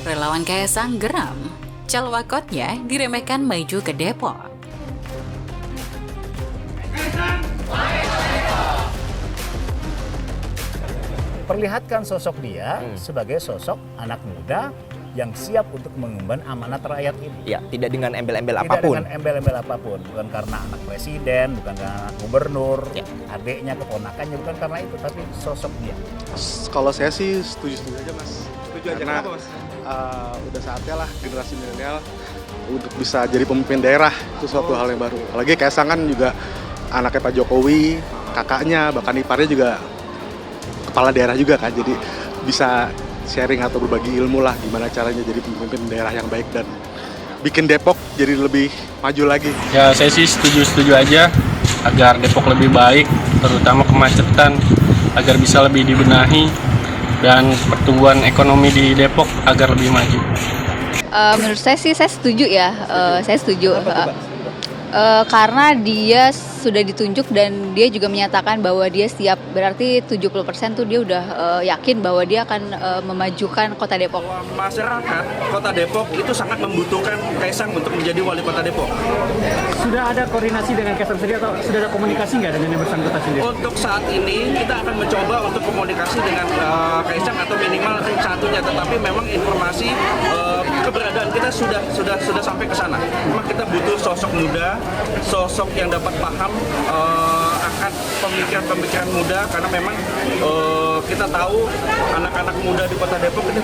Relawan Kaisang geram, calwakotnya diremehkan maju ke Depok. Perlihatkan sosok dia sebagai sosok anak muda yang siap untuk mengemban amanat rakyat ini. Ya, tidak dengan embel-embel Tidak apapun. dengan embel-embel apapun, bukan karena anak presiden, bukan karena anak gubernur, Ya. adiknya, keponakannya, bukan karena itu, tapi sosok dia. Kalau saya sih setuju-setuju aja, Mas. Setuju aja, Karena kenapa, Mas? udah saatnya lah generasi milenial untuk bisa jadi pemimpin daerah, itu suatu hal yang baru. Apalagi Kaisang kan juga anaknya Pak Jokowi, kakaknya, bahkan iparnya juga kepala daerah juga kan, jadi bisa sharing atau berbagi ilmu lah gimana caranya jadi pemimpin daerah yang baik dan bikin Depok jadi lebih maju lagi. Ya, saya sih setuju-setuju aja agar Depok lebih baik, terutama kemacetan, agar bisa lebih dibenahi dan pertumbuhan ekonomi di Depok agar lebih maju. Menurut saya sih saya setuju ya, saya setuju. Karena dia sudah ditunjuk dan dia juga menyatakan bahwa dia siap, berarti 70% tuh dia udah yakin bahwa dia akan memajukan kota Depok. Masyarakat kota Depok itu sangat membutuhkan Kaisang untuk menjadi wali kota Depok. Sudah ada koordinasi dengan Kaisang sendiri atau sudah ada komunikasi nggak dengan yang bersangkutan sendiri? Untuk saat ini kita akan mencoba untuk komunikasi dengan Kaisang atau minimal tim satunya, tetapi memang informasi keberadaan kita sudah sampai ke sana. Memang kita butuh sosok muda, sosok yang dapat paham akan pemikiran-pemikiran muda, karena memang kita tahu anak-anak muda di kota Depok kita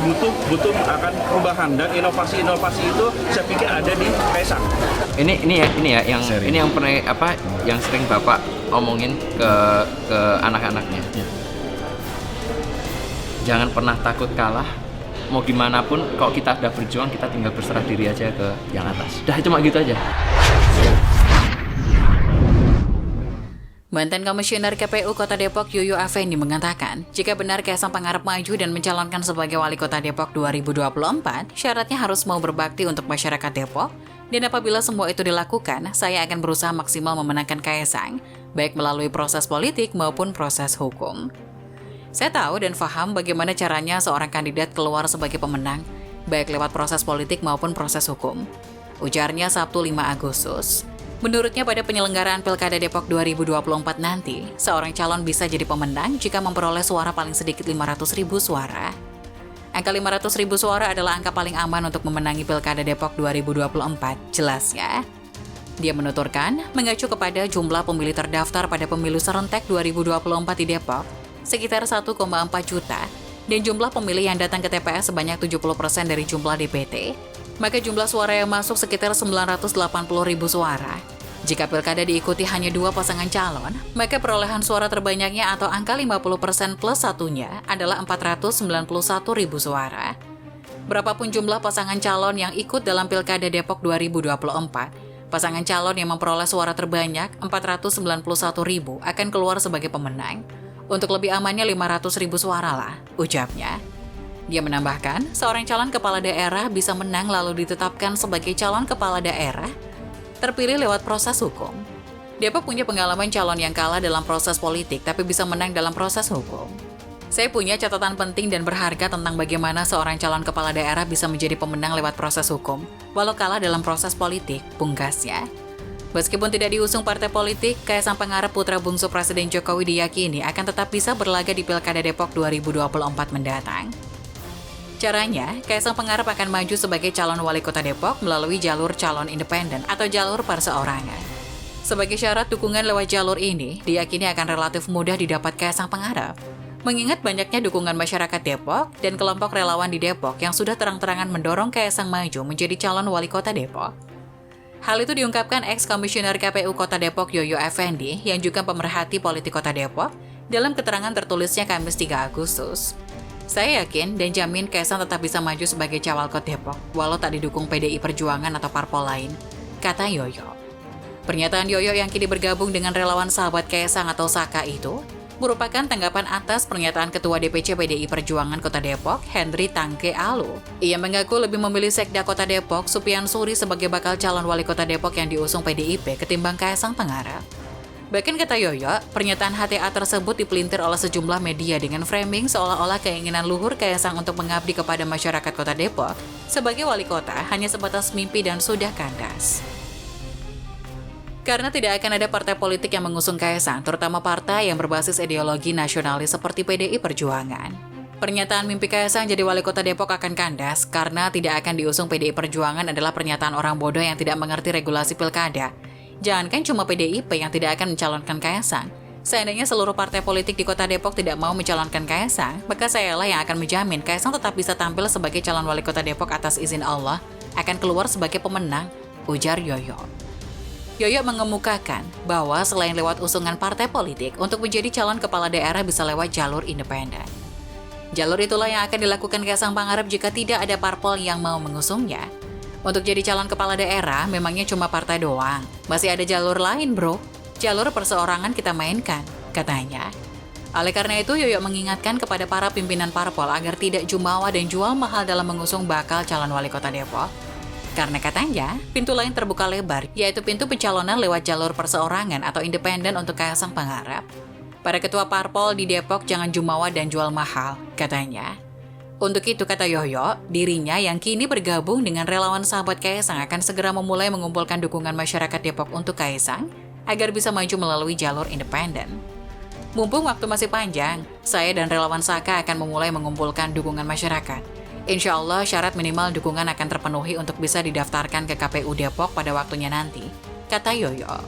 butuh akan perubahan, dan inovasi-inovasi itu saya pikir ada di Kaisang. Ini ya yang pernah yang sering Bapak omongin ke anak-anaknya. Jangan pernah takut kalah. Mau gimana pun, kalau kita udah berjuang, kita tinggal berserah diri aja ke yang atas. Udah, cuma gitu aja. Mantan Komisioner KPU Kota Depok Yoyo Afendi mengatakan, jika benar Kaisang Pangarep maju dan mencalonkan sebagai wali kota Depok 2024, syaratnya harus mau berbakti untuk masyarakat Depok, dan apabila semua itu dilakukan, saya akan berusaha maksimal memenangkan Kaisang, baik melalui proses politik maupun proses hukum. Saya tahu dan paham bagaimana caranya seorang kandidat keluar sebagai pemenang, baik lewat proses politik maupun proses hukum. Ujarnya Sabtu 5 Agustus. Menurutnya pada penyelenggaraan Pilkada Depok 2024 nanti, seorang calon bisa jadi pemenang jika memperoleh suara paling sedikit 500.000 suara. Angka 500.000 suara adalah angka paling aman untuk memenangi Pilkada Depok 2024, jelasnya. Dia menuturkan, mengacu kepada jumlah pemilih terdaftar pada pemilu serentak 2024 di Depok, sekitar 1,4 juta, dan jumlah pemilih yang datang ke TPS sebanyak 70% dari jumlah DPT, maka jumlah suara yang masuk sekitar 980.000 suara. Jika pilkada diikuti hanya 2 pasangan calon, maka perolehan suara terbanyaknya atau angka 50% plus satunya adalah 491.000 suara. Berapapun jumlah pasangan calon yang ikut dalam Pilkada Depok 2024, pasangan calon yang memperoleh suara terbanyak 491.000 akan keluar sebagai pemenang. Untuk lebih amannya 500.000 suara lah, ucapnya. Dia menambahkan, seorang calon kepala daerah bisa menang lalu ditetapkan sebagai calon kepala daerah, terpilih lewat proses hukum. Depok punya pengalaman calon yang kalah dalam proses politik tapi bisa menang dalam proses hukum. Saya punya catatan penting dan berharga tentang bagaimana seorang calon kepala daerah bisa menjadi pemenang lewat proses hukum, walau kalah dalam proses politik, pungkasnya. Meskipun tidak diusung partai politik, Kaisang Pangarep putra bungsu Presiden Jokowi diyakini akan tetap bisa berlaga di Pilkada Depok 2024 mendatang. Caranya, Kaisang Pangarep akan maju sebagai calon wali kota Depok melalui jalur calon independen atau jalur perseorangan. Sebagai syarat dukungan lewat jalur ini, diyakini akan relatif mudah didapat Kaisang Pangarep, mengingat banyaknya dukungan masyarakat Depok dan kelompok relawan di Depok yang sudah terang-terangan mendorong Kaisang maju menjadi calon wali kota Depok. Hal itu diungkapkan ex-komisioner KPU Kota Depok Yoyo Afendi yang juga pemerhati politik Kota Depok dalam keterangan tertulisnya Kamis 3 Agustus. Saya yakin dan jamin Kaisang tetap bisa maju sebagai cawalkot Depok, walau tak didukung PDI Perjuangan atau parpol lain, kata Yoyo. Pernyataan Yoyo yang kini bergabung dengan relawan sahabat Kaisang atau SAKA itu merupakan tanggapan atas pernyataan Ketua DPC PDI Perjuangan Kota Depok, Henry Tangke Alu. Ia mengaku lebih memilih Sekda Kota Depok, Supian Suri sebagai bakal calon wali kota Depok yang diusung PDIP ketimbang Kaisang Pangarep. Bahkan kata Yoyo, pernyataan HTA tersebut dipelintir oleh sejumlah media dengan framing seolah-olah keinginan luhur Kaisang untuk mengabdi kepada masyarakat Kota Depok sebagai wali kota hanya sebatas mimpi dan sudah kandas. Karena tidak akan ada partai politik yang mengusung Kaisang, terutama partai yang berbasis ideologi nasionalis seperti PDI Perjuangan. Pernyataan mimpi Kaisang jadi wali kota Depok akan kandas karena tidak akan diusung PDI Perjuangan adalah pernyataan orang bodoh yang tidak mengerti regulasi pilkada. Jangankan cuma PDIP yang tidak akan mencalonkan Kaisang. Seandainya seluruh partai politik di Kota Depok tidak mau mencalonkan Kaisang, maka sayalah yang akan menjamin Kaisang tetap bisa tampil sebagai calon wali kota Depok atas izin Allah, akan keluar sebagai pemenang, ujar Yoyo. Yoyo mengemukakan bahwa selain lewat usungan partai politik, untuk menjadi calon kepala daerah bisa lewat jalur independen. Jalur itulah yang akan dilakukan Kaisang Pangarep jika tidak ada parpol yang mau mengusungnya. Untuk jadi calon kepala daerah, memangnya cuma partai doang. Masih ada jalur lain, bro. Jalur perseorangan kita mainkan, katanya. Oleh karena itu, Yoyo mengingatkan kepada para pimpinan parpol agar tidak jumawa dan jual mahal dalam mengusung bakal calon wali kota Depok. Karena katanya, pintu lain terbuka lebar, yaitu pintu pencalonan lewat jalur perseorangan atau independen untuk Kaisang Pangarep. Para ketua parpol di Depok jangan jumawa dan jual mahal, katanya. Untuk itu, kata Yoyo, dirinya yang kini bergabung dengan relawan sahabat Kaisang akan segera memulai mengumpulkan dukungan masyarakat Depok untuk Kaisang agar bisa maju melalui jalur independen. Mumpung waktu masih panjang, saya dan relawan Saka akan memulai mengumpulkan dukungan masyarakat. Insya Allah syarat minimal dukungan akan terpenuhi untuk bisa didaftarkan ke KPU Depok pada waktunya nanti, kata Yoyo.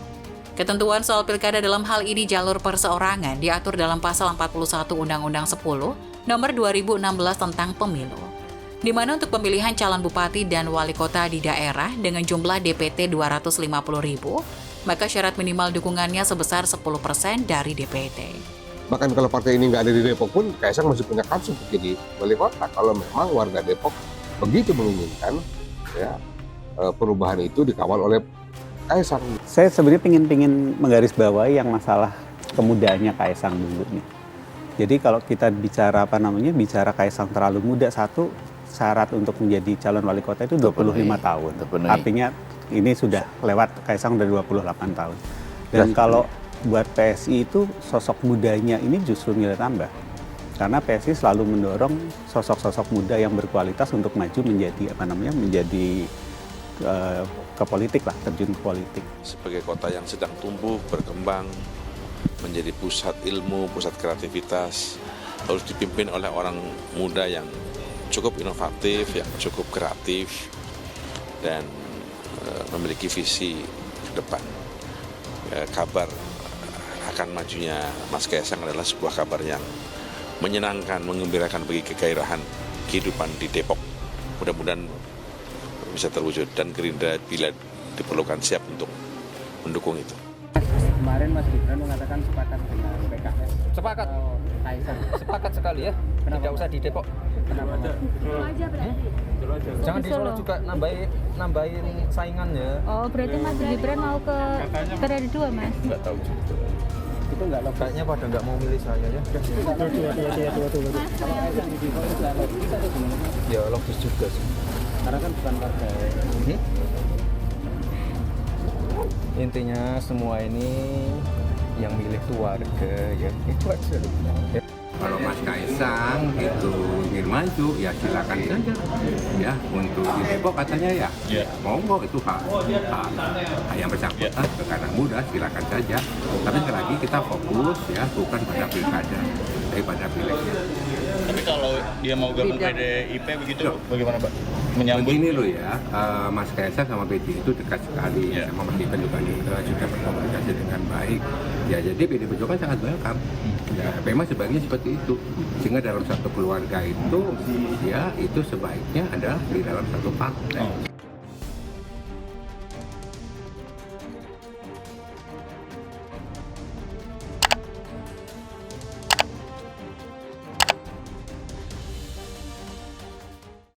Ketentuan soal pilkada dalam hal ini jalur perseorangan diatur dalam pasal 41 Undang-Undang 10 Nomor 2016 tentang pemilu, di mana untuk pemilihan calon bupati dan wali kota di daerah dengan jumlah DPT 250.000, maka syarat minimal dukungannya sebesar 10% dari DPT. Bahkan kalau partai ini nggak ada di Depok pun, Kaisang masih punya kans untuk jadi wali kota. Kalau memang warga Depok begitu menginginkan, ya perubahan itu dikawal oleh Kaisang. Saya sebenarnya ingin menggarisbawahi yang masalah kemudaannya Kaisang dulu nih. Jadi kalau kita bicara bicara Kaisang terlalu muda, satu syarat untuk menjadi calon wali kota itu 25 tahun. Artinya ini sudah lewat, Kaisang udah 28 tahun. Dan kalau buat PSI itu sosok mudanya ini justru nilai tambah. Karena PSI selalu mendorong sosok-sosok muda yang berkualitas untuk maju menjadi ke politik lah, terjun ke politik. Sebagai kota yang sedang tumbuh, berkembang, menjadi pusat ilmu, pusat kreativitas, harus dipimpin oleh orang muda yang cukup inovatif, yang cukup kreatif, dan memiliki visi ke depan. Kabar akan majunya Mas Kaisang adalah sebuah kabar yang menyenangkan, mengembirakan bagi kegairahan kehidupan di Depok. Mudah-mudahan bisa terwujud, dan Gerindra bila diperlukan siap untuk mendukung itu. Kemarin Mas Gibran mengatakan sepakat dengan PKS. Sepakat. Kaisang. Sepakat sekali ya. Kenapa, Tidak usah di Depok. Kenapa? Jangan di Solo juga nambahin saingannya. Oh, berarti Mas Gibran mau ke periode 2, Mas? Enggak tahu juga. Itu enggak logis. Kayaknya pada nggak mau milih saya ya. Dua. Kalau Kaisang di Depok itu logis atau gimana, Mas? Ya logis juga sih. Karena kan bukan partai. Intinya semua ini yang milih tuh warga, ya itu aja. Ya. Kalau Mas Kaisang itu ingin maju, ya silakan saja. Ya, untuk di Depok katanya ya, monggo itu hak yang bersangkutan, karena muda silakan saja. Tapi sekali lagi kita fokus ya, bukan pada pilkada, tapi pada pileknya. Tapi kalau dia mau gabung PDIP begitu, bagaimana Pak? Menyambut? Begini loh ya, Mas Kaisang sama PD itu dekat sekali, sama Mas Gibran juga sudah berkomunikasi dengan baik. Ya jadi PD Perjuangan sangat welcome. Ya memang sebaiknya seperti itu. Sehingga dalam satu keluarga itu, ya itu sebaiknya adalah di dalam satu partai.